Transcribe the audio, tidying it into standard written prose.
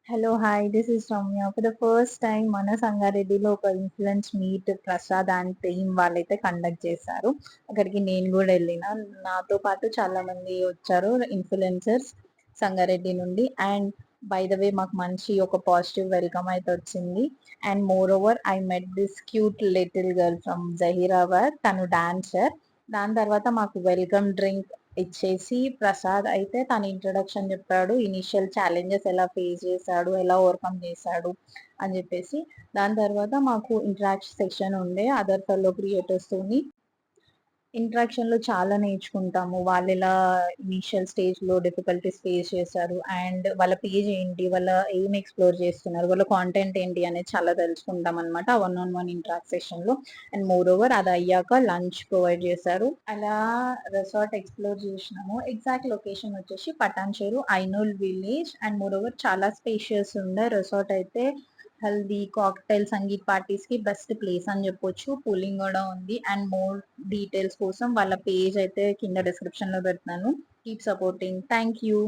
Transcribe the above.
Hello. Hi. This is Soumya. For the first time మన సంగారెడ్డిలో ఒక influence meet Prasad and team వాళ్ళైతే కండక్ట్ చేశారు. అక్కడికి నేను గూడా ఎళ్ళిన. నాతో పాటు చాలా మంది వచ్చారు ఇన్‌ఫ్లుయెన్సర్స్ సంగారెడ్డి నుండి. అండ్ బై ద వే మాకు మంచి ఒక పాజిటివ్ వెల్కమ్ అయితే వచ్చింది. And more over I met this cute little girl from Zaheerabad. తను డాన్సర్. దాని తర్వాత మాకు వెల్కమ్ డ్రింక్ ఇచ్చేసి ప్రసాద్ అయితే తన ఇంట్రొడక్షన్ చెప్పాడు. ఇనీషియల్ ఛాలెంజెస్ ఎలా ఫేస్ చేశాడు, ఎలా ఓవర్‌కమ్ చేశాడు అని చెప్పేసి. దాని తర్వాత మాకు ఇంటరాక్షన్ సెక్షన్ ఉండే అదర్ ఫెలో క్రియేటర్స్‌తోని. ఇంటరాక్షన్‌లో చాలా నేర్చుకుంటాము. వాళ్ళెలా ఇనీషియల్ స్టేజ్‌లో డిఫికల్టీస్ ఫేస్ చేశారు. అండ్ వాళ్ళ పేజ్ ఏంటి, వాళ్ళ ఎయిమ్ ఎక్స్‌ప్లోర్ చేస్తున్నారు, వాళ్ళ కాంటెంట్ ఏంటి అనేది చాలా తెలుసుకుంటామనమాట ఆ వన్ ఆన్ వన్ ఇంటరాక్ట్ సెషన్‌లో. అండ్ మోర్ ఓవర్ అదయ్యాక లంచ్ ప్రొవైడ్ చేశారు. అలా రిసార్ట్ ఎక్స్‌ప్లోర్ చేసినాము. ఎగ్జాక్ట్ లొకేషన్ వచ్చేసి Patancheru, Ainol village. And moreover చాలా స్పేషియస్ ఉండే రిసార్ట్ అయితే హల్దీ, కాక్టైల్, సంగీత్ పార్టీస్‌కి బెస్ట్ ప్లేస్ అని చెప్పొచ్చు. కూలింగ్ గూడా ఉంది. అండ్ మోర్ డీటెయిల్స్ కోసం వాళ్ళ పేజ్ అయితే కింద డిస్క్రిప్షన్‌లో పెడతాను. Keep supporting. Thank you.